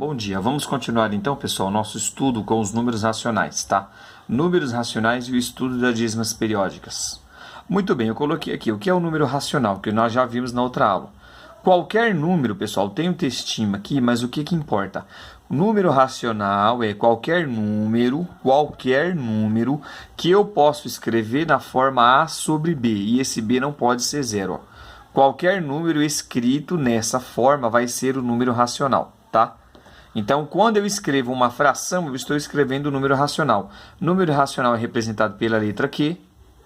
Bom dia, vamos continuar então, pessoal, nosso estudo com os números racionais, tá? Números racionais e o estudo das dízimas periódicas. Muito bem, eu coloquei aqui o que é o número racional, que nós já vimos na outra aula. Qualquer número, pessoal, tem um textinho aqui, mas o que importa? Número racional é qualquer número que eu posso escrever na forma A sobre B, e esse B não pode ser zero, ó. Qualquer número escrito nessa forma vai ser o número racional, tá? Então, quando eu escrevo uma fração, eu estou escrevendo o número racional. O número racional é representado pela letra Q,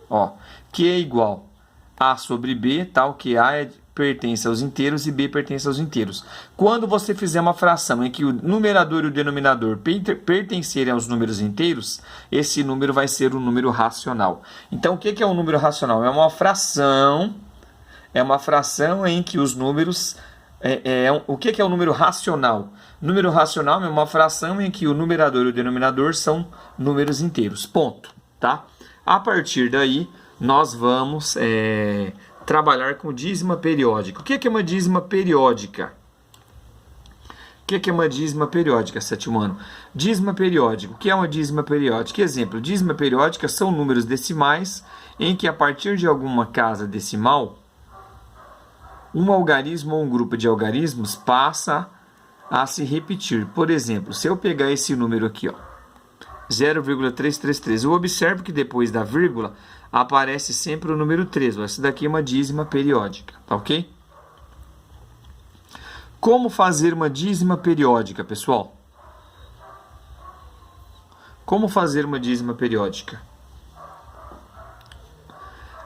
ó, que é igual A sobre B, tal que A pertence aos inteiros e B pertence aos inteiros. Quando você fizer uma fração em que o numerador e o denominador pertencerem aos números inteiros, esse número vai ser um número racional. Então, o que é um número racional? É uma fração em que os números... o que é o número racional? Número racional é uma fração em que o numerador e o denominador são números inteiros. Ponto. Tá? A partir daí, nós vamos trabalhar com dízima periódica. O que é uma dízima periódica? O que é uma dízima periódica, sétimo ano? Dízima periódica. O que é uma dízima periódica? Exemplo, dízima periódica são números decimais em que, a partir de alguma casa decimal, um algarismo ou um grupo de algarismos passa a se repetir. Por exemplo, se eu pegar esse número aqui, ó, 0,333, eu observo que depois da vírgula aparece sempre o número 3. Essa daqui é uma dízima periódica, tá ok? Como fazer uma dízima periódica, pessoal? Como fazer uma dízima periódica?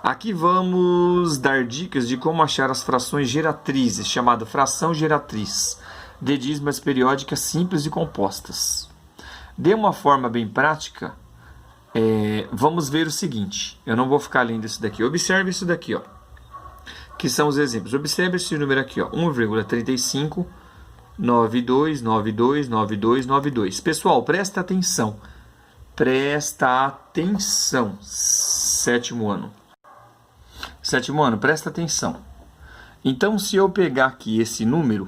Aqui vamos dar dicas de como achar as frações geratrizes, chamada fração geratriz, de dízimas periódicas simples e compostas. De uma forma bem prática, vamos ver o seguinte. Eu não vou ficar lendo isso daqui. Observe isso daqui, ó, que são os exemplos. Observe esse número aqui, ó, 1,35, 92, 92, 92, 92. Pessoal, presta atenção. Presta atenção. Sétimo ano, presta atenção. Então, se eu pegar aqui esse número,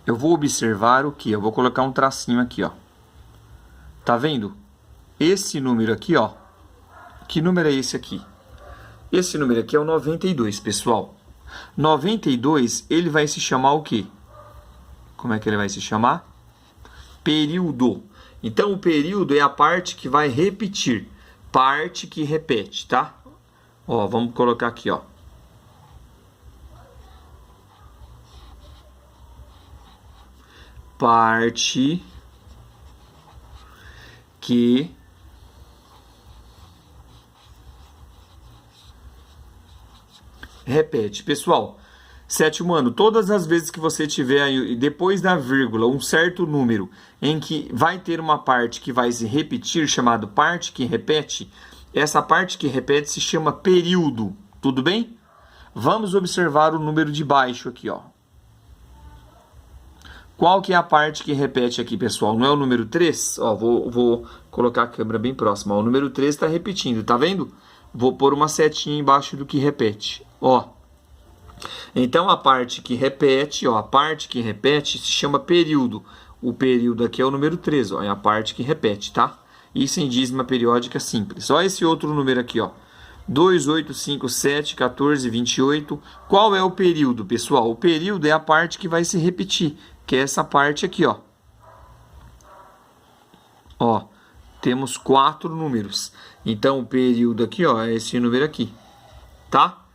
eu vou observar o que? Eu vou colocar um tracinho aqui, ó. Tá vendo? Esse número aqui, ó. Que número é esse aqui? Esse número aqui é o 92, pessoal. 92, ele vai se chamar o quê? Como é que ele vai se chamar? Período. Então, o período é a parte que vai repetir. Parte que repete, tá? Ó, vamos colocar aqui, ó. Parte que repete. Pessoal, sétimo ano, todas as vezes que você tiver aí, depois da vírgula, um certo número em que vai ter uma parte que vai se repetir, chamado parte que repete, essa parte que repete se chama período. Tudo bem? Vamos observar o número de baixo aqui, ó. Qual que é a parte que repete aqui, pessoal? Não é o número 3? Ó, vou colocar a câmera bem próxima. Ó, o número 3 está repetindo, tá vendo? Vou pôr uma setinha embaixo do que repete. Ó. Então, a parte que repete, ó, a parte que repete se chama período. O período aqui é o número 3, ó, é a parte que repete, tá? Isso em dízima periódica simples. Olha esse outro número aqui, ó. 2, 8, 5, 7, 14, 28. Qual é o período, pessoal? O período é a parte que vai se repetir, que é essa parte aqui, ó. Ó, temos 4 números. Então, o período aqui, ó, é esse número aqui, tá?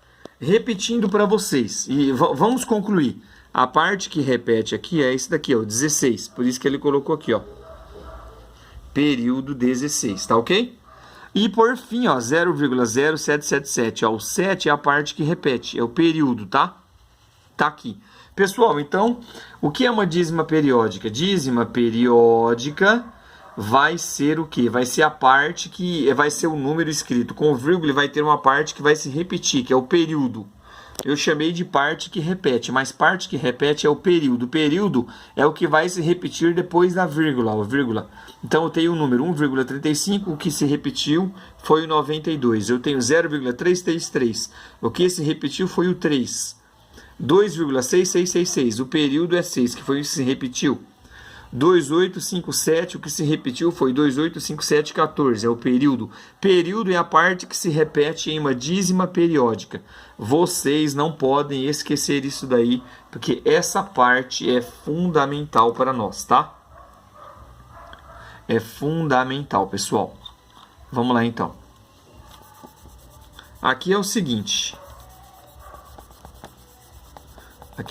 Repetindo para vocês. E vamos concluir. A parte que repete aqui é esse daqui, ó, 16. Por isso que ele colocou aqui, ó. Período 16, tá ok? E por fim, ó, 0,0777, ó, o 7 é a parte que repete, é o período, tá? Tá aqui. Pessoal, então, o que é uma dízima periódica? Dízima periódica vai ser o quê? Vai ser a parte que vai ser o número escrito com vírgula e vai ter uma parte que vai se repetir, que é o período. Eu chamei de parte que repete, mas parte que repete é o período. O período é o que vai se repetir depois da vírgula, ó, vírgula. Então, eu tenho o número 1,35, o que se repetiu foi o 92. Eu tenho 0,333, o que se repetiu foi o 3. 2,6666, o período é 6, que foi o que se repetiu. 2857, o que se repetiu foi 285714, é o período. Período é a parte que se repete em uma dízima periódica. Vocês não podem esquecer isso daí, porque essa parte é fundamental para nós, tá? É fundamental, pessoal. Vamos lá, então. Aqui é o seguinte.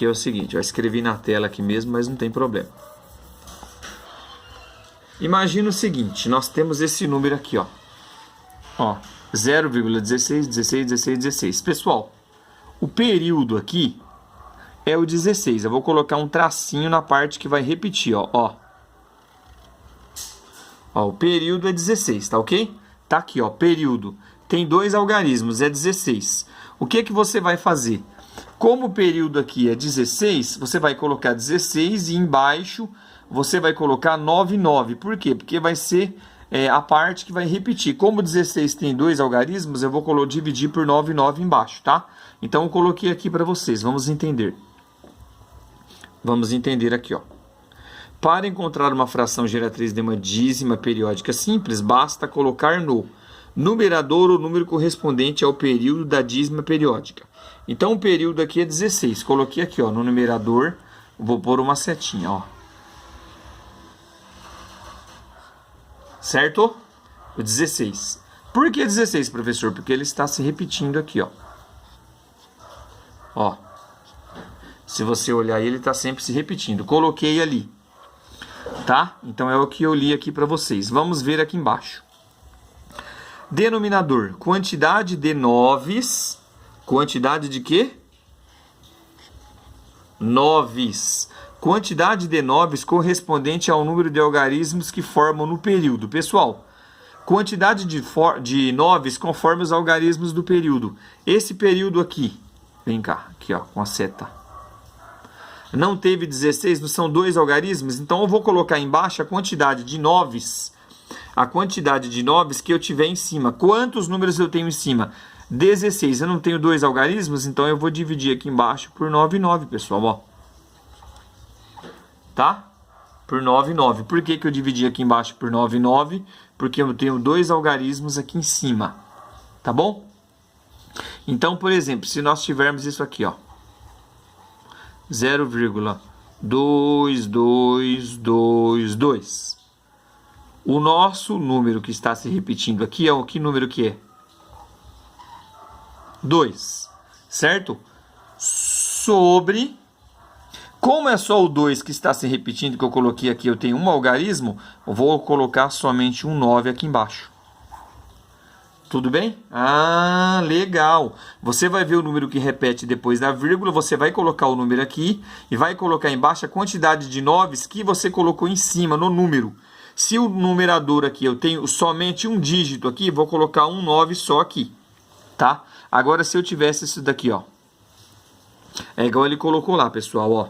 Eu escrevi na tela aqui mesmo, mas não tem problema. Imagina o seguinte, nós temos esse número aqui, ó. 0,16, 16, 16, 16. Pessoal, o período aqui é o 16. Eu vou colocar um tracinho na parte que vai repetir, ó. O período é 16, tá ok? Tá aqui, ó, período. Tem 2 algarismos, é 16. O que você vai fazer? Como o período aqui é 16, você vai colocar 16 e embaixo você vai colocar 99. Por quê? Porque vai ser a parte que vai repetir. Como 16 tem 2 algarismos, eu vou dividir por 99 embaixo, tá? Então eu coloquei aqui para vocês, vamos entender. Vamos entender aqui, ó. Para encontrar uma fração geratriz de uma dízima periódica simples, basta colocar no numerador o número correspondente ao período da dízima periódica. Então o período aqui é 16. Coloquei aqui, ó, no numerador, vou pôr uma setinha, ó. Certo? O 16. Por que 16, professor? Porque ele está se repetindo aqui, ó. Ó. Se você olhar, ele está sempre se repetindo. Coloquei ali. Tá? Então é o que eu li aqui para vocês. Vamos ver aqui embaixo. Denominador. Quantidade de noves. Quantidade de quê? Noves. Quantidade de noves correspondente ao número de algarismos que formam no período. Pessoal, quantidade de noves conforme os algarismos do período. Esse período aqui, vem cá, aqui ó, com a seta. Não teve 16, não são 2 algarismos? Então eu vou colocar embaixo a quantidade de noves. A quantidade de noves que eu tiver em cima. Quantos números eu tenho em cima? 16. Eu não tenho 2 algarismos, então eu vou dividir aqui embaixo por 9, pessoal, ó. Tá? Por 9. Por que eu dividi aqui embaixo por 9? Porque eu tenho 2 algarismos aqui em cima. Tá bom? Então, por exemplo, se nós tivermos isso aqui, ó. 0,2222. O nosso número que está se repetindo aqui é o que número que é? 2. Certo? Sobre... Como é só o 2 que está se repetindo, que eu coloquei aqui, eu tenho um algarismo, eu vou colocar somente um 9 aqui embaixo. Tudo bem? Ah, legal. Você vai ver o número que repete depois da vírgula, você vai colocar o número aqui e vai colocar embaixo a quantidade de noves que você colocou em cima no número. Se o numerador aqui eu tenho somente um dígito aqui, vou colocar um 9 só aqui, tá? Agora se eu tivesse isso daqui, ó. É igual ele colocou lá, pessoal, ó.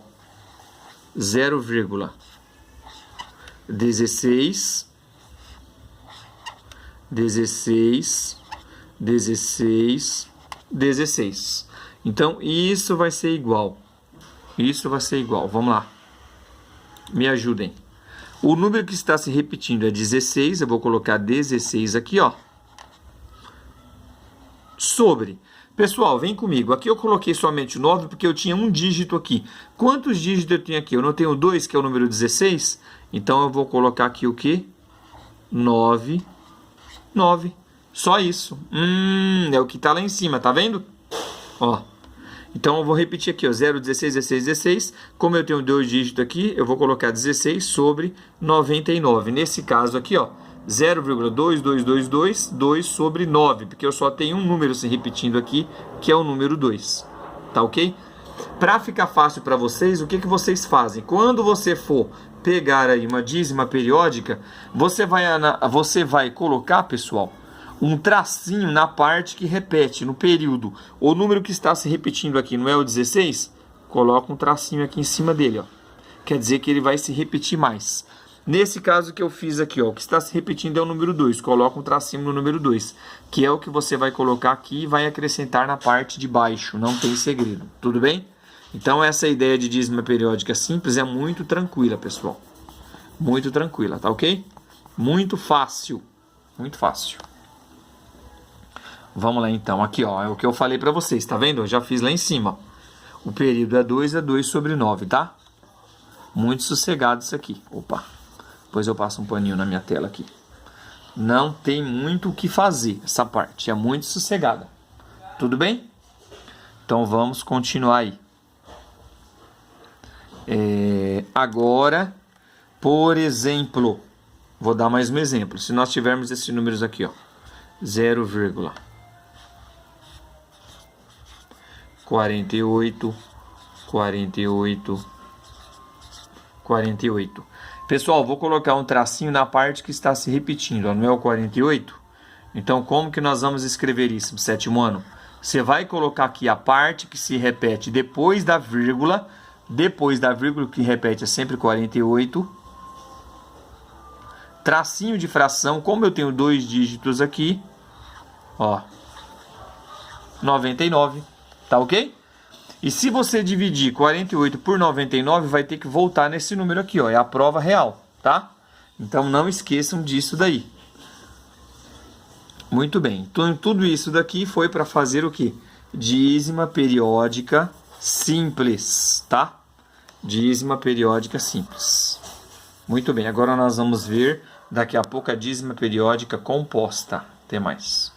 0,16 16. Então, isso vai ser igual. Vamos lá. Me ajudem. O número que está se repetindo é 16. Eu vou colocar 16 aqui, ó. Sobre. Pessoal, vem comigo. Aqui eu coloquei somente o 9 porque eu tinha um dígito aqui. Quantos dígitos eu tenho aqui? Eu não tenho 2, que é o número 16. Então, eu vou colocar aqui o quê? 9. Só isso. É o que está lá em cima, tá vendo? Ó. Então, eu vou repetir aqui, ó. 0, 16, 16, 16. Como eu tenho 2 dígitos aqui, eu vou colocar 16 sobre 99. Nesse caso aqui, ó. 0,2222, 2 sobre 9, porque eu só tenho um número se repetindo aqui, que é o número 2, tá ok? Para ficar fácil para vocês, o que vocês fazem? Quando você for pegar aí uma dízima periódica, você vai colocar, pessoal, um tracinho na parte que repete, no período. O número que está se repetindo aqui não é o 16? Coloca um tracinho aqui em cima dele, ó. Quer dizer que ele vai se repetir mais. Nesse caso que eu fiz aqui, ó, o que está se repetindo é o número 2. Coloca um tracinho no número 2, que é o que você vai colocar aqui e vai acrescentar na parte de baixo. Não tem segredo. Tudo bem? Então, essa ideia de dízima periódica simples é muito tranquila, pessoal. Muito tranquila, tá ok? Muito fácil. Muito fácil. Vamos lá então. Aqui, ó, é o que eu falei pra vocês, tá vendo? Eu já fiz lá em cima. O período é 2 sobre 9, tá? Muito sossegado isso aqui. Opa. Depois eu passo um paninho na minha tela aqui. Não tem muito o que fazer essa parte. É muito sossegada. Tudo bem? Então vamos continuar aí. Agora, por exemplo, vou dar mais um exemplo. Se nós tivermos esses números aqui, ó, 0,48, 48. Pessoal, vou colocar um tracinho na parte que está se repetindo, ó, não é o 48? Então, como que nós vamos escrever isso no sétimo ano? Você vai colocar aqui a parte que se repete depois da vírgula que repete é sempre 48. Tracinho de fração, como eu tenho 2 dígitos aqui, ó, 99, tá ok? E se você dividir 48 por 99, vai ter que voltar nesse número aqui, ó, é a prova real, tá? Então não esqueçam disso daí. Muito bem, então tudo isso daqui foi para fazer o quê? Dízima periódica simples, tá? Dízima periódica simples. Muito bem, agora nós vamos ver daqui a pouco a dízima periódica composta. Até mais.